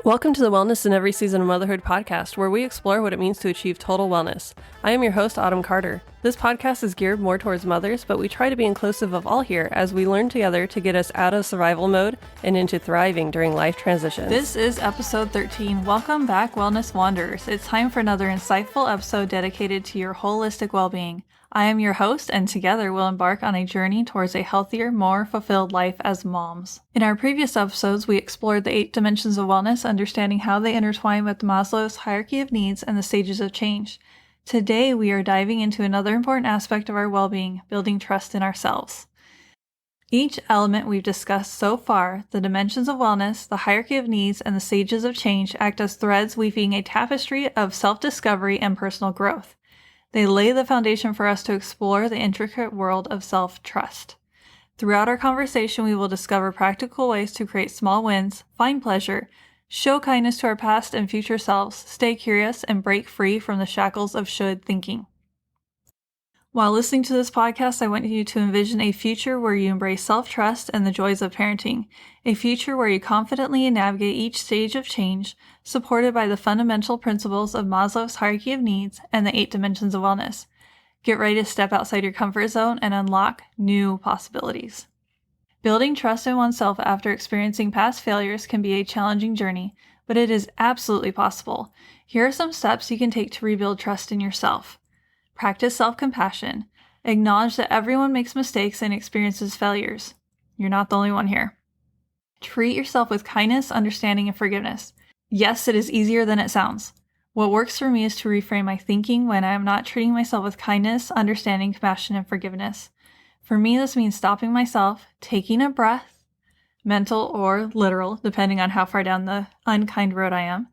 Welcome to the Wellness in Every Season of Motherhood podcast, where we explore what it means to achieve total wellness. I am your host, Autumn Carter. This podcast is geared more towards mothers, but we try to be inclusive of all here as we learn together to get us out of survival mode and into thriving during life transitions. This is episode 13. Welcome back, Wellness Wanderers. It's time for another insightful episode dedicated to your holistic well-being. I am your host, and together we'll embark on a journey towards a healthier, more fulfilled life as moms. In our previous episodes, we explored the 8 dimensions of wellness, understanding how they intertwine with Maslow's hierarchy of needs and the stages of change. Today, we are diving into another important aspect of our well-being, building trust in ourselves. Each element we've discussed so far, the dimensions of wellness, the hierarchy of needs, and the stages of change, act as threads weaving a tapestry of self-discovery and personal growth. They lay the foundation for us to explore the intricate world of self-trust. Throughout our conversation, we will discover practical ways to create small wins, find pleasure, show kindness to our past and future selves, stay curious, and break free from the shackles of should thinking. While listening to this podcast, I want you to envision a future where you embrace self-trust and the joys of parenting, a future where you confidently navigate each stage of change, supported by the fundamental principles of Maslow's hierarchy of needs and the 8 dimensions of wellness. Get ready to step outside your comfort zone and unlock new possibilities. Building trust in oneself after experiencing past failures can be a challenging journey, but it is absolutely possible. Here are some steps you can take to rebuild trust in yourself. Practice self-compassion. Acknowledge that everyone makes mistakes and experiences failures. You're not the only one here. Treat yourself with kindness, understanding, and forgiveness. Yes, it is easier than it sounds. What works for me is to reframe my thinking when I am not treating myself with kindness, understanding, compassion, and forgiveness. For me, this means stopping myself, taking a breath, mental or literal, depending on how far down the unkind road I am,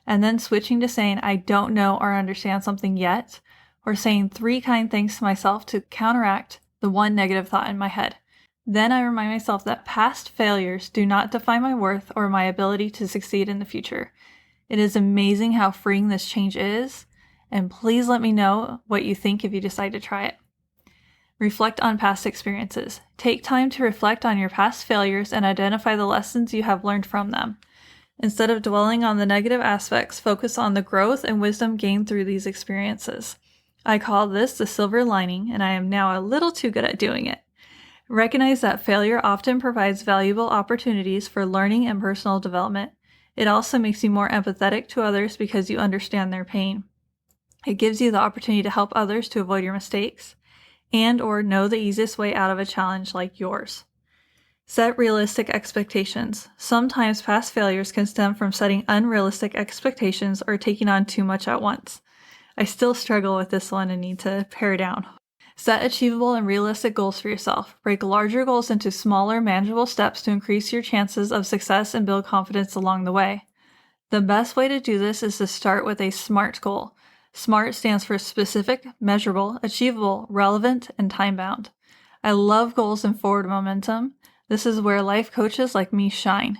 and then switching to saying I don't know or understand something yet, or saying 3 kind things to myself to counteract the one negative thought in my head. Then I remind myself that past failures do not define my worth or my ability to succeed in the future. It is amazing how freeing this change is, and please let me know what you think if you decide to try it. Reflect on past experiences. Take time to reflect on your past failures and identify the lessons you have learned from them. Instead of dwelling on the negative aspects, focus on the growth and wisdom gained through these experiences. I call this the silver lining, and I am now a little too good at doing it. Recognize that failure often provides valuable opportunities for learning and personal development. It also makes you more empathetic to others because you understand their pain. It gives you the opportunity to help others to avoid your mistakes and or know the easiest way out of a challenge like yours. Set realistic expectations. Sometimes past failures can stem from setting unrealistic expectations or taking on too much at once. I still struggle with this one and need to pare down. Set achievable and realistic goals for yourself. Break larger goals into smaller, manageable steps to increase your chances of success and build confidence along the way. The best way to do this is to start with a SMART goal. SMART stands for specific, measurable, achievable, relevant, and time-bound. I love goals and forward momentum. This is where life coaches like me shine.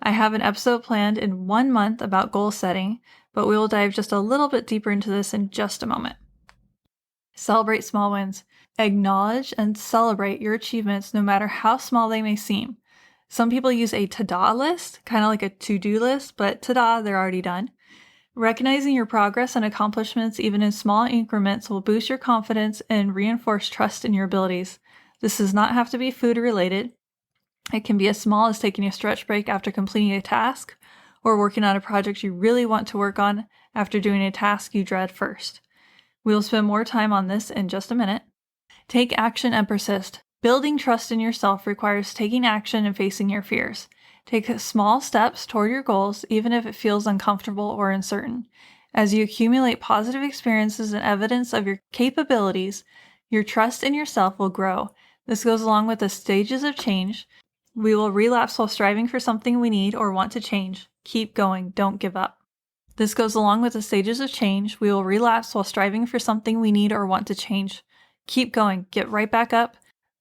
I have an episode planned in 1 month about goal setting, but we will dive just a little bit deeper into this in just a moment. Celebrate small wins. Acknowledge and celebrate your achievements no matter how small they may seem. Some people use a ta-da list, kind of like a to-do list, but ta-da, they're already done. Recognizing your progress and accomplishments, even in small increments, will boost your confidence and reinforce trust in your abilities. This does not have to be food related. It can be as small as taking a stretch break after completing a task, or working on a project you really want to work on after doing a task you dread first. We'll spend more time on this in just a minute. Take action and persist. Building trust in yourself requires taking action and facing your fears. Take small steps toward your goals, even if it feels uncomfortable or uncertain. As you accumulate positive experiences and evidence of your capabilities, your trust in yourself will grow. This goes along with the stages of change. We will relapse while striving for something we need or want to change. Keep going, don't give up. This goes along with the stages of change. We will relapse while striving for something we need or want to change. Keep going, get right back up.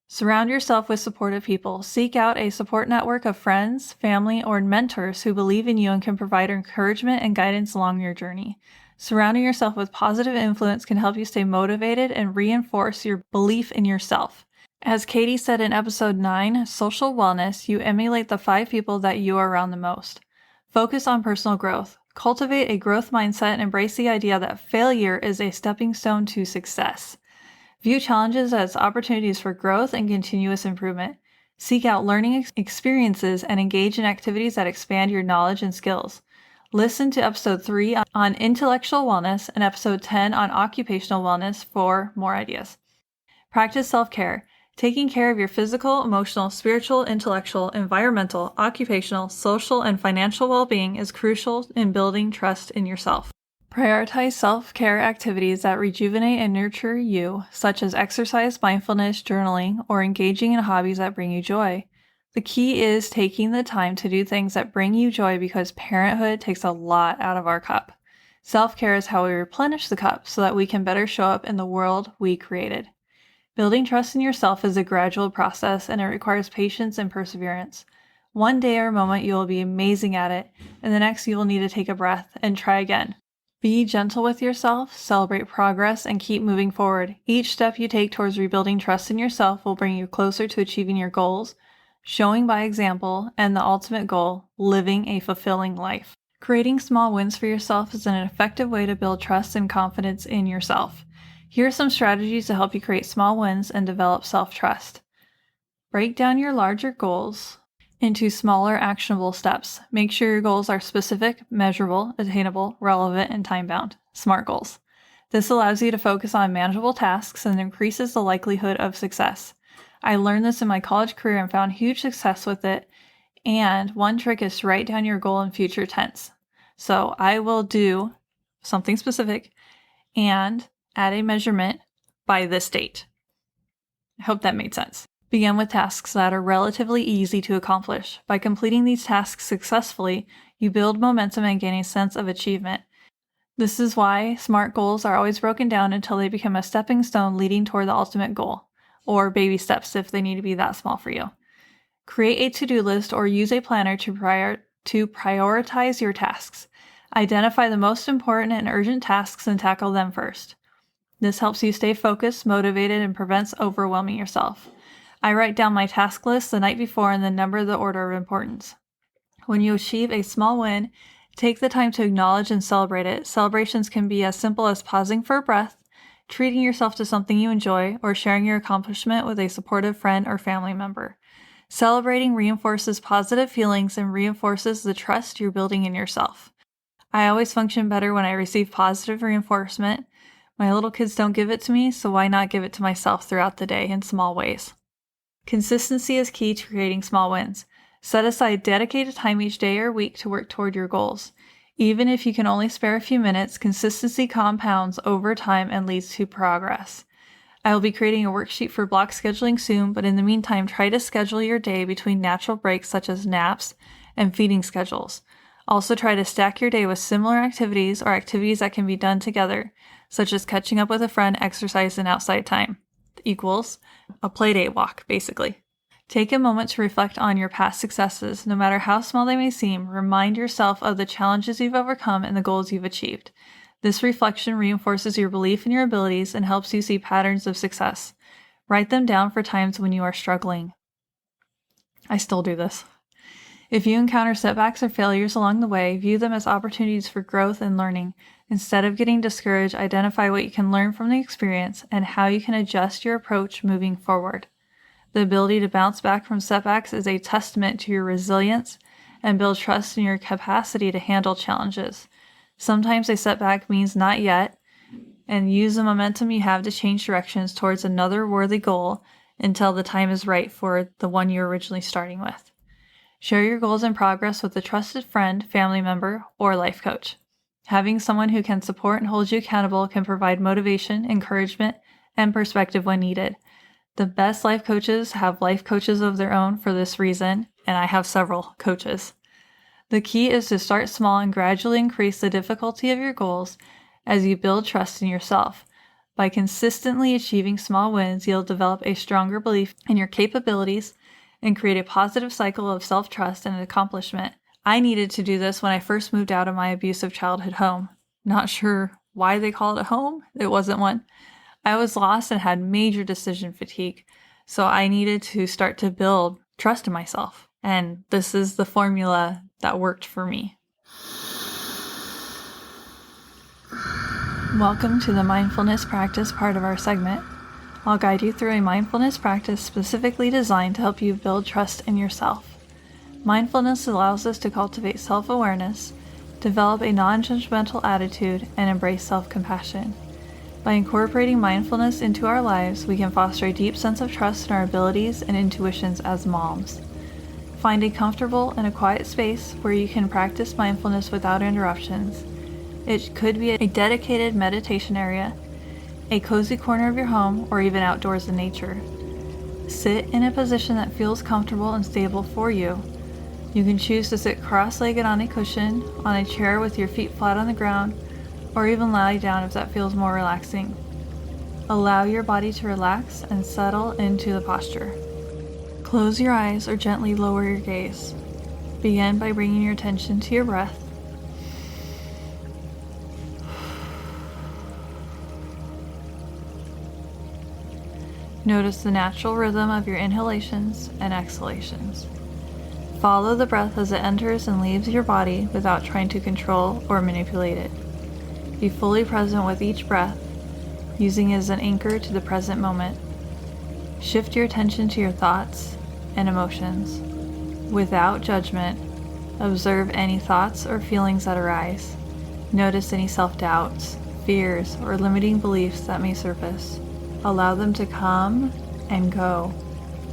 Surround yourself with supportive people. Seek out a support network of friends, family, or mentors who believe in you and can provide encouragement and guidance along your journey. Surrounding yourself with positive influence can help you stay motivated and reinforce your belief in yourself. As Katie said in episode 9, Social Wellness, you emulate the 5 people that you are around the most. Focus on personal growth. Cultivate a growth mindset and embrace the idea that failure is a stepping stone to success. View challenges as opportunities for growth and continuous improvement. Seek out learning experiences and engage in activities that expand your knowledge and skills. Listen to episode 3 on intellectual wellness and episode 10 on occupational wellness for more ideas. Practice self-care. Taking care of your physical, emotional, spiritual, intellectual, environmental, occupational, social, and financial well-being is crucial in building trust in yourself. Prioritize self-care activities that rejuvenate and nurture you, such as exercise, mindfulness, journaling, or engaging in hobbies that bring you joy. The key is taking the time to do things that bring you joy because parenthood takes a lot out of our cup. Self-care is how we replenish the cup so that we can better show up in the world we created. Building trust in yourself is a gradual process and it requires patience and perseverance. One day or moment you will be amazing at it, and the next you will need to take a breath and try again. Be gentle with yourself, celebrate progress, and keep moving forward. Each step you take towards rebuilding trust in yourself will bring you closer to achieving your goals, showing by example, and the ultimate goal, living a fulfilling life. Creating small wins for yourself is an effective way to build trust and confidence in yourself. Here are some strategies to help you create small wins and develop self-trust. Break down your larger goals into smaller, actionable steps. Make sure your goals are specific, measurable, attainable, relevant, and time-bound. SMART goals. This allows you to focus on manageable tasks and increases the likelihood of success. I learned this in my college career and found huge success with it. And one trick is to write down your goal in future tense. So I will do something specific and add a measurement by this date. I hope that made sense. Begin with tasks that are relatively easy to accomplish. By completing these tasks successfully, you build momentum and gain a sense of achievement. This is why SMART goals are always broken down until they become a stepping stone leading toward the ultimate goal, or baby steps if they need to be that small for you. Create a to-do list or use a planner to prioritize your tasks. Identify the most important and urgent tasks and tackle them first. This helps you stay focused, motivated, and prevents overwhelming yourself. I write down my task list the night before and then number the order of importance. When you achieve a small win, take the time to acknowledge and celebrate it. Celebrations can be as simple as pausing for a breath, treating yourself to something you enjoy, or sharing your accomplishment with a supportive friend or family member. Celebrating reinforces positive feelings and reinforces the trust you're building in yourself. I always function better when I receive positive reinforcement. My little kids don't give it to me, so why not give it to myself throughout the day in small ways? Consistency is key to creating small wins. Set aside dedicated time each day or week to work toward your goals. Even if you can only spare a few minutes, consistency compounds over time and leads to progress. I will be creating a worksheet for block scheduling soon, but in the meantime, try to schedule your day between natural breaks such as naps and feeding schedules. Also try to stack your day with similar activities or activities that can be done together, such as catching up with a friend, exercise, and outside time. Equals a playdate walk, basically. Take a moment to reflect on your past successes. No matter how small they may seem, remind yourself of the challenges you've overcome and the goals you've achieved. This reflection reinforces your belief in your abilities and helps you see patterns of success. Write them down for times when you are struggling. I still do this. If you encounter setbacks or failures along the way, view them as opportunities for growth and learning. Instead of getting discouraged, identify what you can learn from the experience and how you can adjust your approach moving forward. The ability to bounce back from setbacks is a testament to your resilience and build trust in your capacity to handle challenges. Sometimes a setback means not yet, and use the momentum you have to change directions towards another worthy goal until the time is right for the one you're originally starting with. Share your goals and progress with a trusted friend, family member, or life coach. Having someone who can support and hold you accountable can provide motivation, encouragement, and perspective when needed. The best life coaches have life coaches of their own for this reason, and I have several coaches. The key is to start small and gradually increase the difficulty of your goals as you build trust in yourself. By consistently achieving small wins, you'll develop a stronger belief in your capabilities and create a positive cycle of self-trust and accomplishment. I needed to do this when I first moved out of my abusive childhood home. Not sure why they call it a home. It wasn't one. I was lost and had major decision fatigue, so I needed to start to build trust in myself. And this is the formula that worked for me. Welcome to the mindfulness practice part of our segment. I'll guide you through a mindfulness practice specifically designed to help you build trust in yourself. Mindfulness allows us to cultivate self-awareness, develop a non-judgmental attitude, and embrace self-compassion. By incorporating mindfulness into our lives, we can foster a deep sense of trust in our abilities and intuitions as moms. Find a comfortable and a quiet space where you can practice mindfulness without interruptions. It could be a dedicated meditation area, a cozy corner of your home, or even outdoors in nature. Sit in a position that feels comfortable and stable for you. You can choose to sit cross-legged on a cushion, on a chair with your feet flat on the ground, or even lie down if that feels more relaxing. Allow your body to relax and settle into the posture. Close your eyes or gently lower your gaze. Begin by bringing your attention to your breath. Notice the natural rhythm of your inhalations and exhalations. Follow the breath as it enters and leaves your body without trying to control or manipulate it. Be fully present with each breath, using it as an anchor to the present moment. Shift your attention to your thoughts and emotions. Without judgment, observe any thoughts or feelings that arise. Notice any self-doubts, fears, or limiting beliefs that may surface. Allow them to come and go,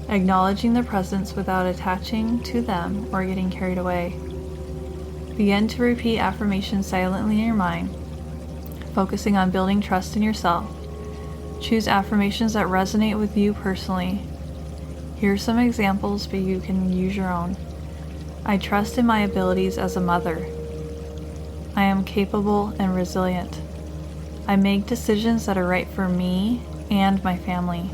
acknowledging their presence without attaching to them or getting carried away. Begin to repeat affirmations silently in your mind, focusing on building trust in yourself. Choose affirmations that resonate with you personally. Here are some examples, but you can use your own. I trust in my abilities as a mother. I am capable and resilient. I make decisions that are right for me and my family.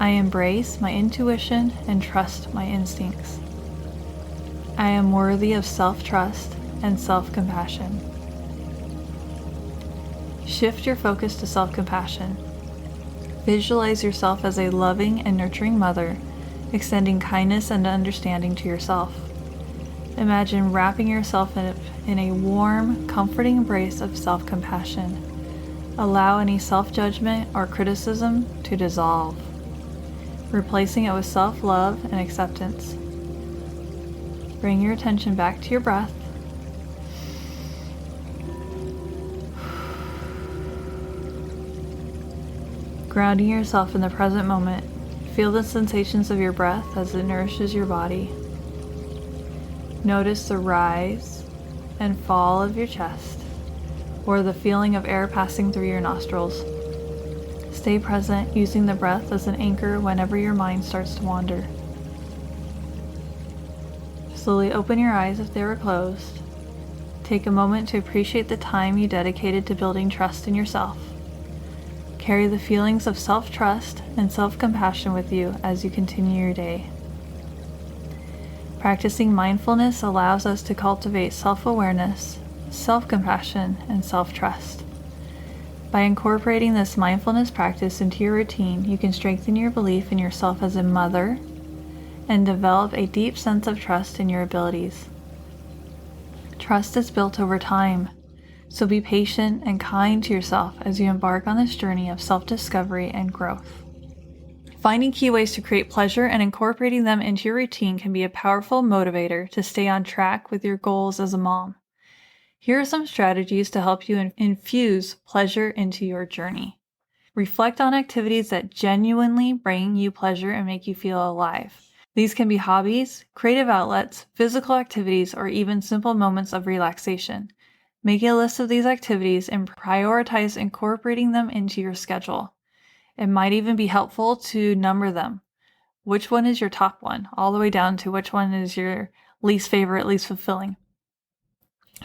I embrace my intuition and trust my instincts. I am worthy of self-trust and self-compassion. Shift your focus to self-compassion. Visualize yourself as a loving and nurturing mother, extending kindness and understanding to yourself. Imagine wrapping yourself in a warm, comforting embrace of self-compassion. Allow any self-judgment or criticism to dissolve, replacing it with self-love and acceptance. Bring your attention back to your breath. Grounding yourself in the present moment, feel the sensations of your breath as it nourishes your body. Notice the rise and fall of your chest, or the feeling of air passing through your nostrils. Stay present, using the breath as an anchor whenever your mind starts to wander. Slowly open your eyes if they were closed. Take a moment to appreciate the time you dedicated to building trust in yourself. Carry the feelings of self-trust and self-compassion with you as you continue your day. Practicing mindfulness allows us to cultivate self-awareness, self-compassion, and self-trust. By incorporating this mindfulness practice into your routine, you can strengthen your belief in yourself as a mother and develop a deep sense of trust in your abilities. Trust is built over time, so be patient and kind to yourself as you embark on this journey of self-discovery and growth. Finding key ways to create pleasure and incorporating them into your routine can be a powerful motivator to stay on track with your goals as a mom. Here are some strategies to help you infuse pleasure into your journey. Reflect on activities that genuinely bring you pleasure and make you feel alive. These can be hobbies, creative outlets, physical activities, or even simple moments of relaxation. Make a list of these activities and prioritize incorporating them into your schedule. It might even be helpful to number them. Which one is your top one, all the way down to which one is your least favorite, least fulfilling.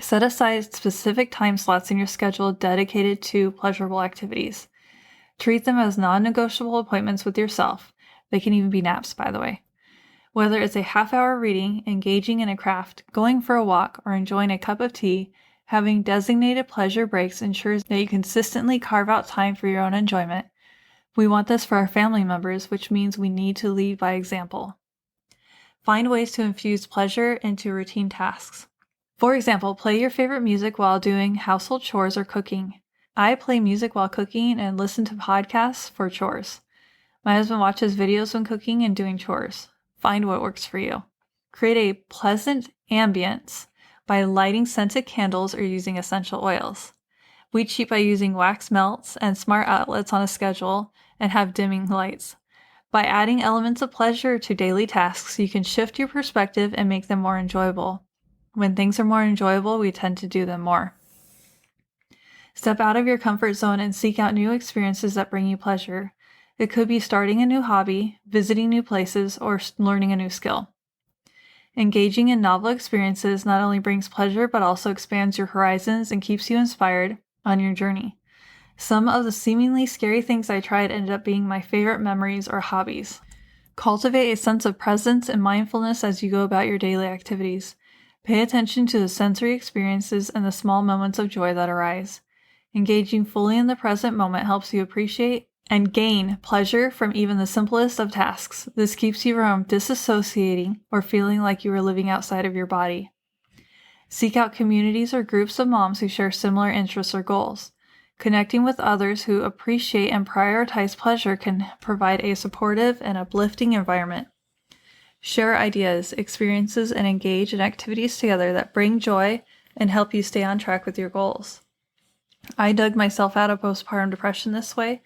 Set aside specific time slots in your schedule dedicated to pleasurable activities. Treat them as non-negotiable appointments with yourself. They can even be naps, by the way. Whether it's a half-hour reading, engaging in a craft, going for a walk, or enjoying a cup of tea, having designated pleasure breaks ensures that you consistently carve out time for your own enjoyment. We want this for our family members, which means we need to lead by example. Find ways to infuse pleasure into routine tasks. For example, play your favorite music while doing household chores or cooking. I play music while cooking and listen to podcasts for chores. My husband watches videos when cooking and doing chores. Find what works for you. Create a pleasant ambience by lighting scented candles or using essential oils. We cheat by using wax melts and smart outlets on a schedule and have dimming lights. By adding elements of pleasure to daily tasks, you can shift your perspective and make them more enjoyable. When things are more enjoyable, we tend to do them more. Step out of your comfort zone and seek out new experiences that bring you pleasure. It could be starting a new hobby, visiting new places, or learning a new skill. Engaging in novel experiences not only brings pleasure but also expands your horizons and keeps you inspired on your journey. Some of the seemingly scary things I tried ended up being my favorite memories or hobbies. Cultivate a sense of presence and mindfulness as you go about your daily activities. Pay attention to the sensory experiences and the small moments of joy that arise. Engaging fully in the present moment helps you appreciate and gain pleasure from even the simplest of tasks. This keeps you from disassociating or feeling like you are living outside of your body. Seek out communities or groups of moms who share similar interests or goals. Connecting with others who appreciate and prioritize pleasure can provide a supportive and uplifting environment. Share ideas, experiences, and engage in activities together that bring joy and help you stay on track with your goals. I dug myself out of postpartum depression this way,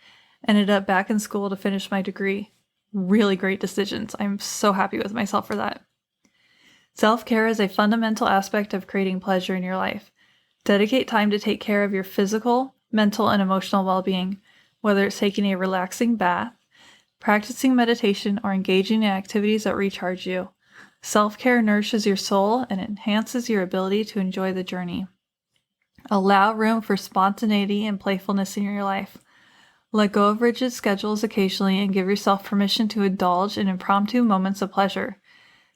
ended up back in school to finish my degree. Really great decisions. I'm so happy with myself for that. Self-care is a fundamental aspect of creating pleasure in your life. Dedicate time to take care of your physical, mental, and emotional well-being, whether it's taking a relaxing bath, practicing meditation, or engaging in activities that recharge you. Self-care nourishes your soul and enhances your ability to enjoy the journey. Allow room for spontaneity and playfulness in your life. Let go of rigid schedules occasionally and give yourself permission to indulge in impromptu moments of pleasure.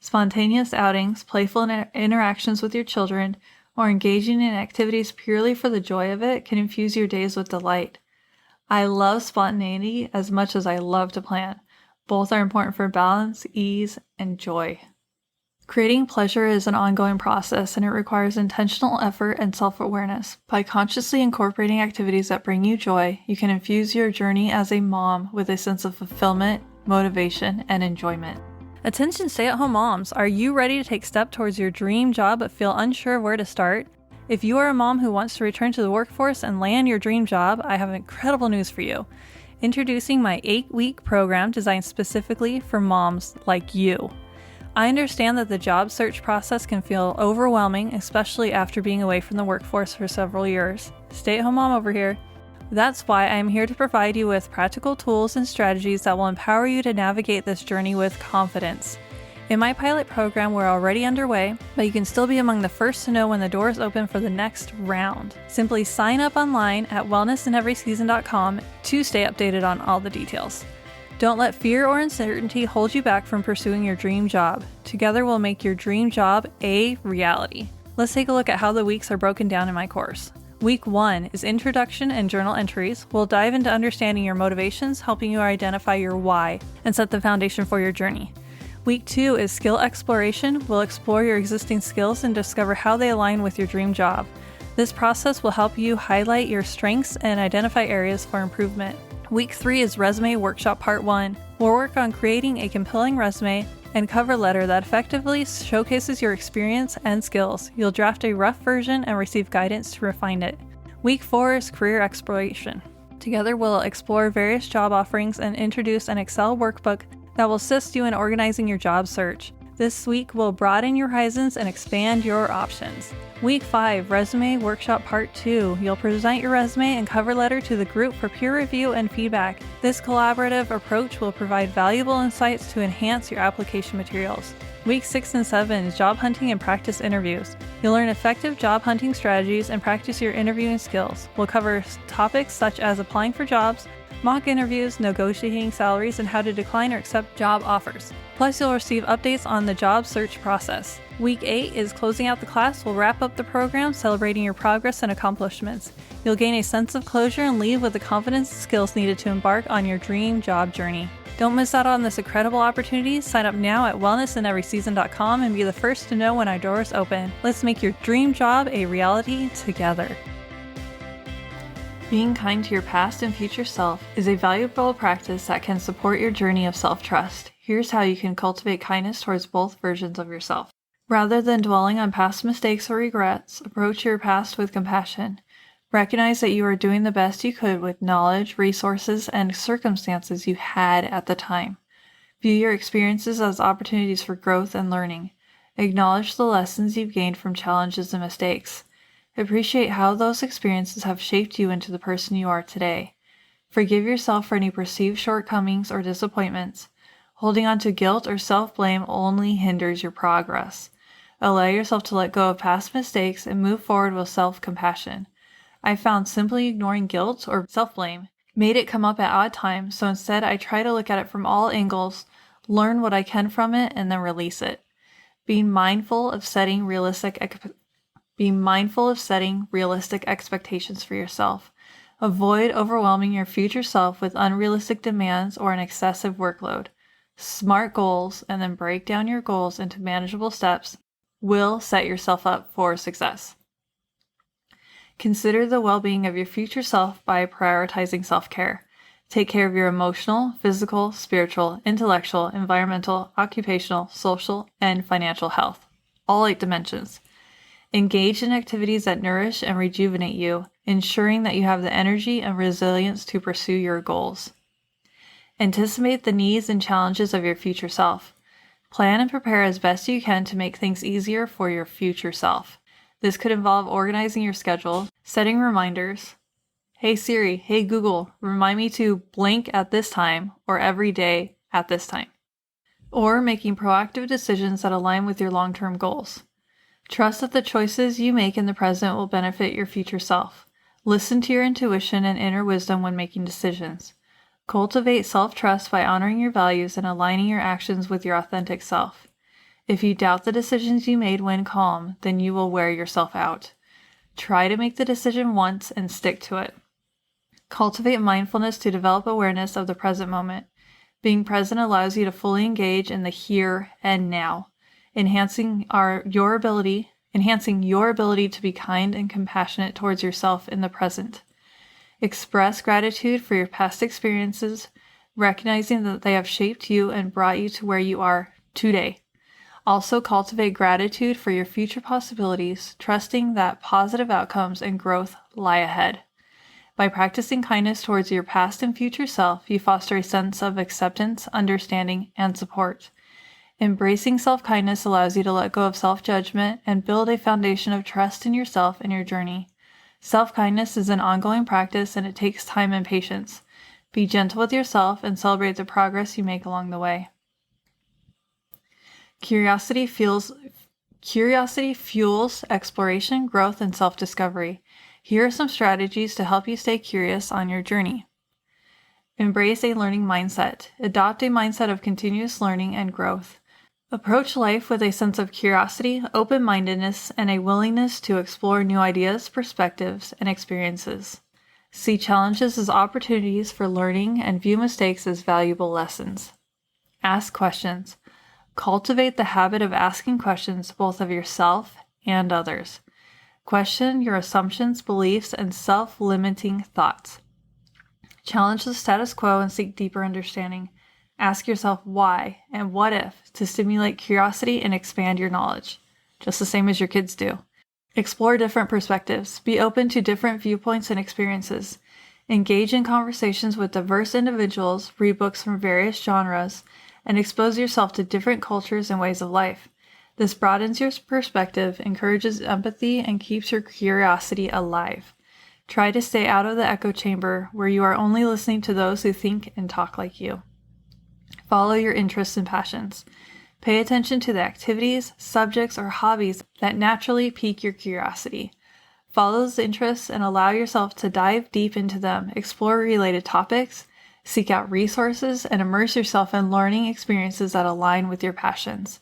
Spontaneous outings, playful interactions with your children, or engaging in activities purely for the joy of it can infuse your days with delight. I love spontaneity as much as I love to plan. Both are important for balance, ease, and joy. Creating pleasure is an ongoing process, and it requires intentional effort and self-awareness. By consciously incorporating activities that bring you joy, you can infuse your journey as a mom with a sense of fulfillment, motivation, and enjoyment. Attention stay-at-home moms, are you ready to take a step towards your dream job but feel unsure of where to start? If you are a mom who wants to return to the workforce and land your dream job, I have incredible news for you. Introducing my 8-week program designed specifically for moms like you. I understand that the job search process can feel overwhelming, especially after being away from the workforce for several years. Stay-at-home mom over here. That's why I am here to provide you with practical tools and strategies that will empower you to navigate this journey with confidence. In my pilot program, we're already underway, but you can still be among the first to know when the doors open for the next round. Simply sign up online at wellnessinEverySeason.com to stay updated on all the details. Don't let fear or uncertainty hold you back from pursuing your dream job. Together we'll make your dream job a reality. Let's take a look at how the weeks are broken down in my course. Week 1 is Introduction and Journal Entries. We'll dive into understanding your motivations, helping you identify your why, and set the foundation for your journey. Week 2 is Skill Exploration. We'll explore your existing skills and discover how they align with your dream job. This process will help you highlight your strengths and identify areas for improvement. Week 3 is Resume Workshop Part 1. We'll work on creating a compelling resume and cover letter that effectively showcases your experience and skills. You'll draft a rough version and receive guidance to refine it. Week 4 is Career Exploration. Together we'll explore various job offerings and introduce an Excel workbook that will assist you in organizing your job search. This week will broaden your horizons and expand your options. Week 5, Resume Workshop Part 2. You'll present your resume and cover letter to the group for peer review and feedback. This collaborative approach will provide valuable insights to enhance your application materials. Week 6 and 7 is Job Hunting and Practice Interviews. You'll learn effective job hunting strategies and practice your interviewing skills. We'll cover topics such as applying for jobs, mock interviews, negotiating salaries, and how to decline or accept job offers. Plus, you'll receive updates on the job search process. Week 8 is Closing Out the Class. We'll wrap up the program, celebrating your progress and accomplishments. You'll gain a sense of closure and leave with the confidence and skills needed to embark on your dream job journey. Don't miss out on this incredible opportunity. Sign up now at wellnessinEverySeason.com and be the first to know when our doors open. Let's make your dream job a reality together. Being kind to your past and future self is a valuable practice that can support your journey of self-trust. Here's how you can cultivate kindness towards both versions of yourself. Rather than dwelling on past mistakes or regrets, approach your past with compassion. Recognize that you are doing the best you could with knowledge, resources, and circumstances you had at the time. View your experiences as opportunities for growth and learning. Acknowledge the lessons you've gained from challenges and mistakes. Appreciate how those experiences have shaped you into the person you are today. Forgive yourself for any perceived shortcomings or disappointments. Holding on to guilt or self-blame only hinders your progress. Allow yourself to let go of past mistakes and move forward with self-compassion. I found simply ignoring guilt or self-blame made it come up at odd times, so instead I try to look at it from all angles, learn what I can from it, and then release it. Being mindful of setting realistic expectations for yourself. Avoid overwhelming your future self with unrealistic demands or an excessive workload. Smart goals, and then break down your goals into manageable steps, will set yourself up for success. Consider the well-being of your future self by prioritizing self-care. Take care of your emotional, physical, spiritual, intellectual, environmental, occupational, social, and financial health. All 8 dimensions. Engage in activities that nourish and rejuvenate you, ensuring that you have the energy and resilience to pursue your goals. Anticipate the needs and challenges of your future self. Plan and prepare as best you can to make things easier for your future self. This could involve organizing your schedule, setting reminders. Hey Siri, hey Google, remind me to blank at this time or every day at this time. Or making proactive decisions that align with your long-term goals. Trust that the choices you make in the present will benefit your future self. Listen to your intuition and inner wisdom when making decisions. Cultivate self-trust by honoring your values and aligning your actions with your authentic self. If you doubt the decisions you made when calm, then you will wear yourself out. Try to make the decision once and stick to it. Cultivate mindfulness to develop awareness of the present moment. Being present allows you to fully engage in the here and now, enhancing your ability to be kind and compassionate towards yourself in the present. Express gratitude for your past experiences, recognizing that they have shaped you and brought you to where you are today. Also cultivate gratitude for your future possibilities, trusting that positive outcomes and growth lie ahead. By practicing kindness towards your past and future self, you foster a sense of acceptance, understanding, and support. Embracing self-kindness allows you to let go of self-judgment and build a foundation of trust in yourself and your journey. Self-kindness is an ongoing practice, and it takes time and patience. Be gentle with yourself and celebrate the progress you make along the way. Curiosity fuels exploration, growth, and self-discovery. Here are some strategies to help you stay curious on your journey. Embrace a learning mindset. Adopt a mindset of continuous learning and growth. Approach life with a sense of curiosity, open-mindedness, and a willingness to explore new ideas, perspectives, and experiences. See challenges as opportunities for learning and view mistakes as valuable lessons. Ask questions. Cultivate the habit of asking questions both of yourself and others. Question your assumptions, beliefs, and self-limiting thoughts. Challenge the status quo and seek deeper understanding. Ask yourself why and what if to stimulate curiosity and expand your knowledge, just the same as your kids do. Explore different perspectives. Be open to different viewpoints and experiences. Engage in conversations with diverse individuals, read books from various genres, and expose yourself to different cultures and ways of life. This broadens your perspective, encourages empathy, and keeps your curiosity alive. Try to stay out of the echo chamber where you are only listening to those who think and talk like you. Follow your interests and passions. Pay attention to the activities, subjects, or hobbies that naturally pique your curiosity. Follow those interests and allow yourself to dive deep into them, explore related topics, seek out resources, and immerse yourself in learning experiences that align with your passions.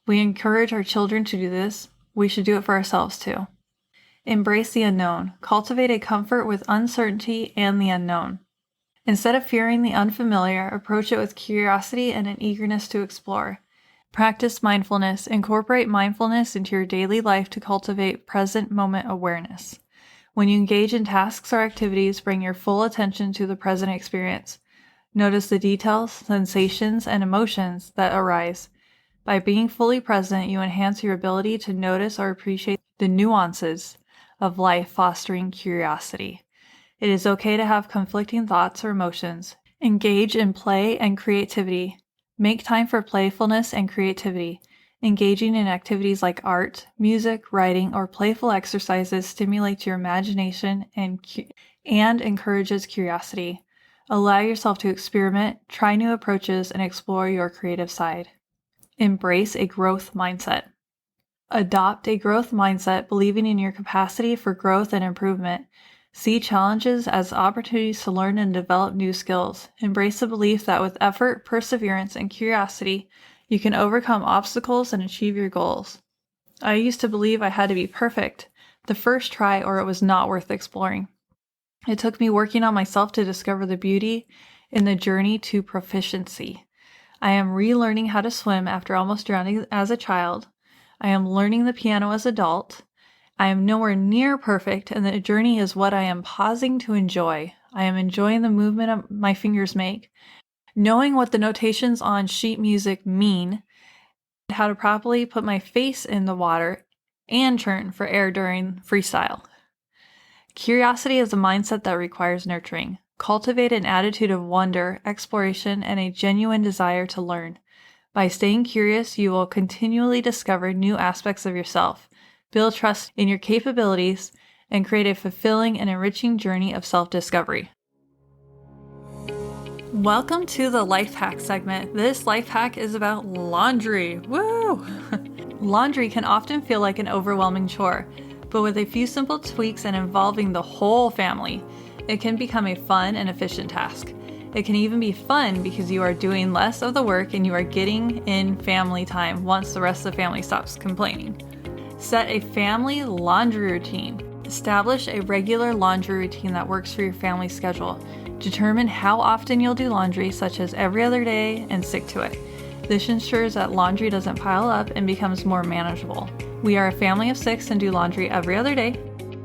We encourage our children to do this. We should do it for ourselves too. Embrace the unknown. Cultivate a comfort with uncertainty and the unknown. Instead of fearing the unfamiliar, approach it with curiosity and an eagerness to explore. Practice mindfulness. Incorporate mindfulness into your daily life to cultivate present moment awareness. When you engage in tasks or activities, bring your full attention to the present experience. Notice the details, sensations, and emotions that arise. By being fully present, you enhance your ability to notice or appreciate the nuances of life, fostering curiosity. It is okay to have conflicting thoughts or emotions. Engage in play and creativity. Make time for playfulness and creativity. Engaging in activities like art, music, writing, or playful exercises stimulates your imagination and encourages curiosity. Allow yourself to experiment, try new approaches, and explore your creative side. Embrace a growth mindset. Adopt a growth mindset, believing in your capacity for growth and improvement. See challenges as opportunities to learn and develop new skills. Embrace the belief that with effort, perseverance, and curiosity, you can overcome obstacles and achieve your goals. I used to believe I had to be perfect the first try or it was not worth exploring. It took me working on myself to discover the beauty in the journey to proficiency. I am relearning how to swim after almost drowning as a child. I am learning the piano as an adult. I am nowhere near perfect, and the journey is what I am pausing to enjoy. I am enjoying the movement my fingers make, knowing what the notations on sheet music mean, how to properly put my face in the water, and churn for air during freestyle. Curiosity is a mindset that requires nurturing. Cultivate an attitude of wonder, exploration, and a genuine desire to learn. By staying curious, you will continually discover new aspects of yourself, build trust in your capabilities, and create a fulfilling and enriching journey of self-discovery. Welcome to the life hack segment. This life hack is about laundry. Woo! Laundry can often feel like an overwhelming chore, but with a few simple tweaks and involving the whole family, it can become a fun and efficient task. It can even be fun because you are doing less of the work and you are getting in family time once the rest of the family stops complaining. Set a family laundry routine. Establish a regular laundry routine that works for your family schedule. Determine how often you'll do laundry, such as every other day, and stick to it. This ensures that laundry doesn't pile up and becomes more manageable. We are a family of 6 and do laundry every other day.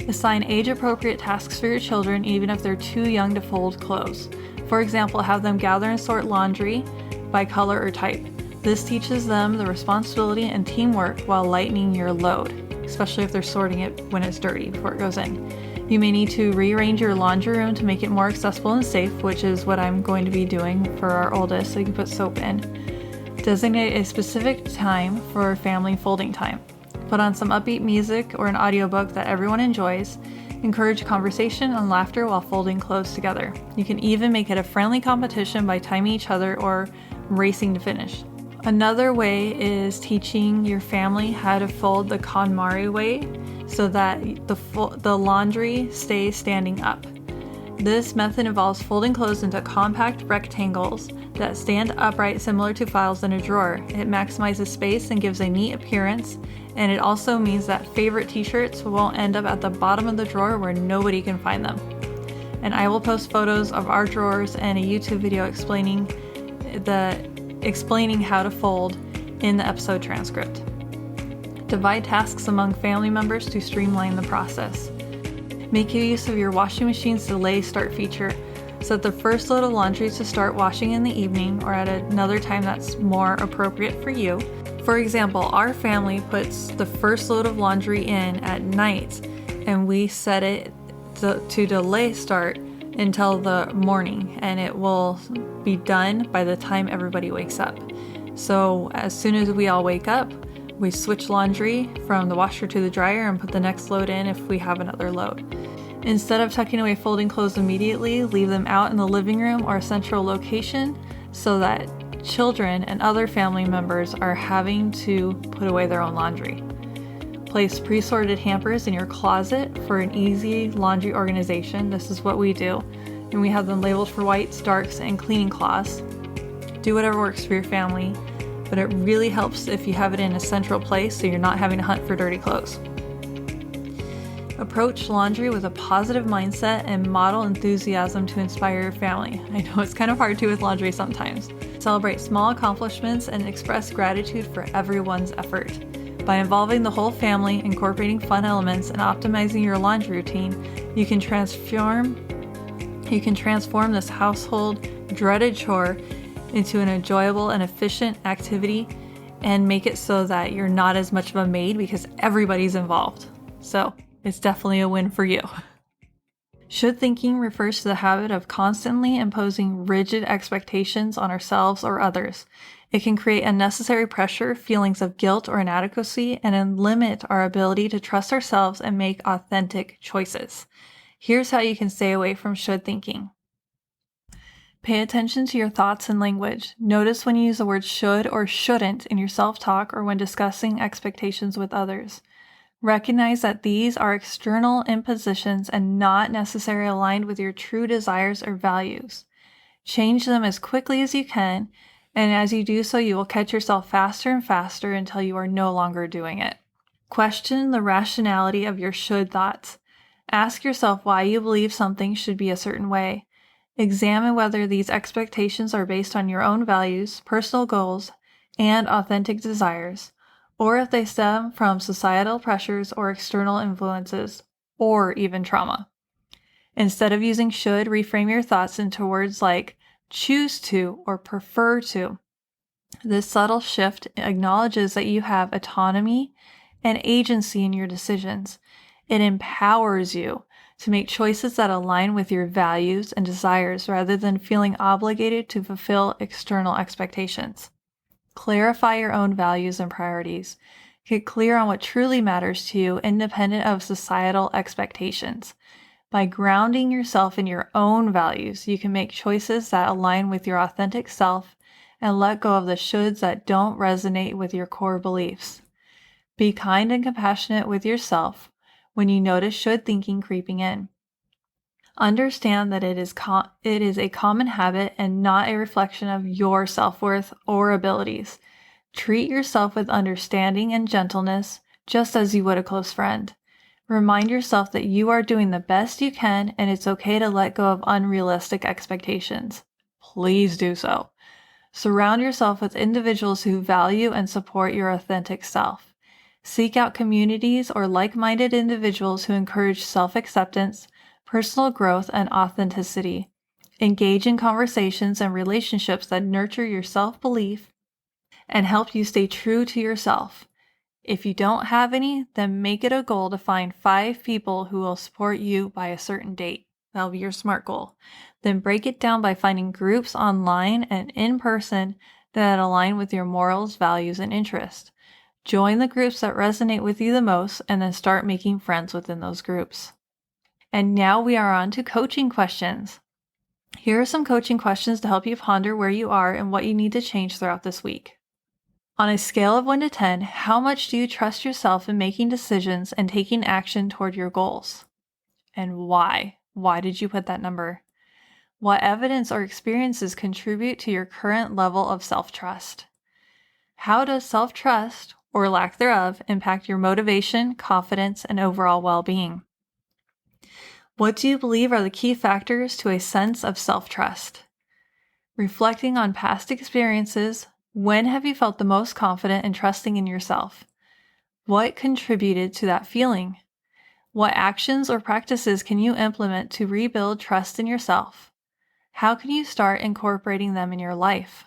Assign age-appropriate tasks for your children, even if they're too young to fold clothes. For example, have them gather and sort laundry by color or type. This teaches them the responsibility and teamwork while lightening your load, especially if they're sorting it when it's dirty before it goes in. You may need to rearrange your laundry room to make it more accessible and safe, which is what I'm going to be doing for our oldest, so you can put soap in. Designate a specific time for family folding time. Put on some upbeat music or an audiobook that everyone enjoys. Encourage conversation and laughter while folding clothes together. You can even make it a friendly competition by timing each other or racing to finish. Another way is teaching your family how to fold the KonMari way so that the laundry stays standing up. This method involves folding clothes into compact rectangles that stand upright, similar to files in a drawer. It maximizes space and gives a neat appearance, and it also means that favorite t-shirts won't end up at the bottom of the drawer where nobody can find them. And I will post photos of our drawers and a YouTube video explaining how to fold in the episode transcript. Divide tasks among family members to streamline the process. Make use of your washing machine's delay start feature. Set the first load of laundry to start washing in the evening or at another time that's more appropriate for you. For example, our family puts the first load of laundry in at night, and we set it to delay start until the morning, and it will be done by the time everybody wakes up. So as soon as we all wake up, we switch laundry from the washer to the dryer and put the next load in if we have another load. Instead of tucking away folding clothes immediately, leave them out in the living room or a central location so that children and other family members are having to put away their own laundry. Place pre-sorted hampers in your closet for an easy laundry organization. This is what we do. And we have them labeled for whites, darks, and cleaning cloths. Do whatever works for your family, but it really helps if you have it in a central place so you're not having to hunt for dirty clothes. Approach laundry with a positive mindset and model enthusiasm to inspire your family. I know it's kind of hard to with laundry sometimes. Celebrate small accomplishments and express gratitude for everyone's effort. By involving the whole family, incorporating fun elements, and optimizing your laundry routine, you can transform this household dreaded chore into an enjoyable and efficient activity and make it so that you're not as much of a maid because everybody's involved. So it's definitely a win for you. Should thinking refers to the habit of constantly imposing rigid expectations on ourselves or others. It can create unnecessary pressure, feelings of guilt or inadequacy, and then limit our ability to trust ourselves and make authentic choices. Here's how you can stay away from should thinking. Pay attention to your thoughts and language. Notice when you use the word should or shouldn't in your self-talk or when discussing expectations with others. Recognize that these are external impositions and not necessarily aligned with your true desires or values. Change them as quickly as you can, and as you do so, you will catch yourself faster and faster until you are no longer doing it. Question the rationality of your should thoughts. Ask yourself why you believe something should be a certain way. Examine whether these expectations are based on your own values, personal goals, and authentic desires, or if they stem from societal pressures or external influences, or even trauma. Instead of using should, reframe your thoughts into words like choose to or prefer to. This subtle shift acknowledges that you have autonomy and agency in your decisions. It empowers you to make choices that align with your values and desires rather than feeling obligated to fulfill external expectations. Clarify your own values and priorities. Get clear on what truly matters to you, independent of societal expectations. By grounding yourself in your own values, you can make choices that align with your authentic self and let go of the shoulds that don't resonate with your core beliefs. Be kind and compassionate with yourself when you notice should thinking creeping in. Understand that it is a common habit and not a reflection of your self-worth or abilities. Treat yourself with understanding and gentleness, just as you would a close friend. Remind yourself that you are doing the best you can and it's okay to let go of unrealistic expectations. Please do so. Surround yourself with individuals who value and support your authentic self. Seek out communities or like-minded individuals who encourage self-acceptance, personal growth, and authenticity. Engage in conversations and relationships that nurture your self-belief and help you stay true to yourself. If you don't have any, then make it a goal to find 5 people who will support you by a certain date. That'll be your SMART goal. Then break it down by finding groups online and in person that align with your morals, values, and interests. Join the groups that resonate with you the most and then start making friends within those groups. And now we are on to coaching questions. Here are some coaching questions to help you ponder where you are and what you need to change throughout this week. On a scale of 1 to 10, how much do you trust yourself in making decisions and taking action toward your goals? And why? Why did you put that number? What evidence or experiences contribute to your current level of self-trust? How does self-trust, or lack thereof, impact your motivation, confidence, and overall well-being? What do you believe are the key factors to a sense of self-trust? Reflecting on past experiences, when have you felt the most confident and trusting in yourself? What contributed to that feeling? What actions or practices can you implement to rebuild trust in yourself? How can you start incorporating them in your life?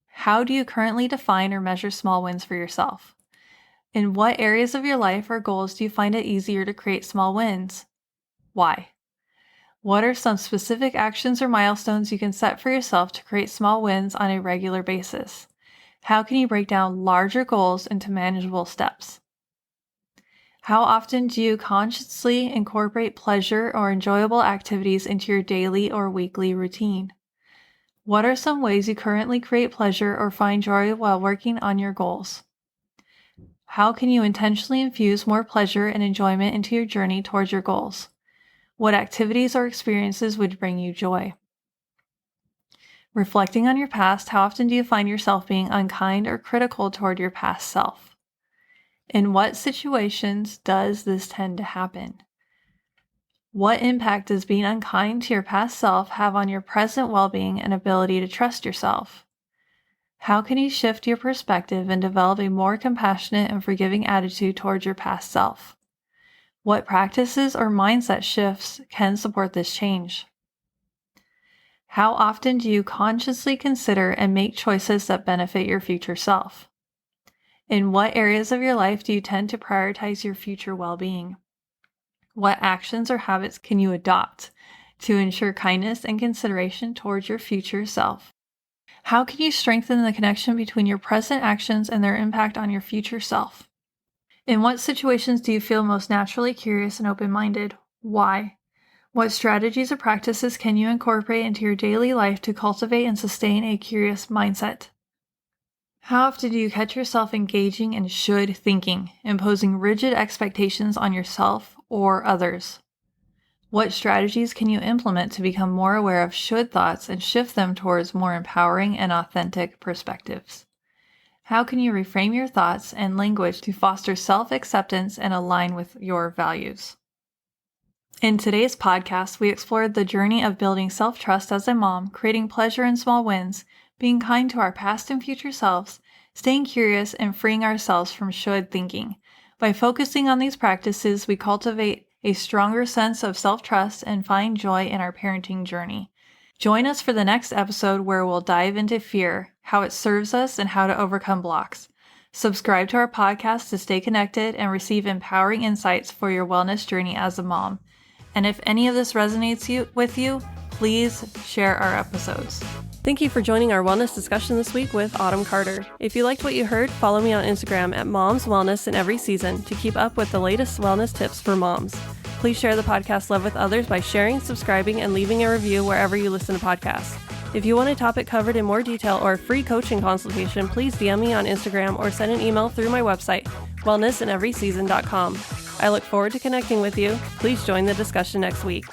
How do you currently define or measure small wins for yourself? In what areas of your life or goals do you find it easier to create small wins? Why? What are some specific actions or milestones you can set for yourself to create small wins on a regular basis? How can you break down larger goals into manageable steps? How often do you consciously incorporate pleasure or enjoyable activities into your daily or weekly routine? What are some ways you currently create pleasure or find joy while working on your goals? How can you intentionally infuse more pleasure and enjoyment into your journey towards your goals? What activities or experiences would bring you joy? Reflecting on your past, how often do you find yourself being unkind or critical toward your past self? In what situations does this tend to happen? What impact does being unkind to your past self have on your present well-being and ability to trust yourself? How can you shift your perspective and develop a more compassionate and forgiving attitude towards your past self? What practices or mindset shifts can support this change? How often do you consciously consider and make choices that benefit your future self? In what areas of your life do you tend to prioritize your future well-being? What actions or habits can you adopt to ensure kindness and consideration towards your future self? How can you strengthen the connection between your present actions and their impact on your future self? In what situations do you feel most naturally curious and open-minded? Why? What strategies or practices can you incorporate into your daily life to cultivate and sustain a curious mindset? How often do you catch yourself engaging in should thinking, imposing rigid expectations on yourself or others? What strategies can you implement to become more aware of should thoughts and shift them towards more empowering and authentic perspectives? How can you reframe your thoughts and language to foster self-acceptance and align with your values? In today's podcast, we explored the journey of building self-trust as a mom, creating pleasure in small wins, being kind to our past and future selves, staying curious, and freeing ourselves from should thinking. By focusing on these practices, we cultivate a stronger sense of self-trust and find joy in our parenting journey. Join us for the next episode where we'll dive into fear, how it serves us, and how to overcome blocks. Subscribe to our podcast to stay connected and receive empowering insights for your wellness journey as a mom. And if any of this resonates with you, please share our episodes. Thank you for joining our wellness discussion this week with Autumn Carter. If you liked what you heard, follow me on Instagram at Mom's Wellness in every season to keep up with the latest wellness tips for moms. Please share the podcast love with others by sharing, subscribing, and leaving a review wherever you listen to podcasts. If you want a topic covered in more detail or a free coaching consultation, please DM me on Instagram or send an email through my website, wellnessinEverySeason.com. I look forward to connecting with you. Please join the discussion next week.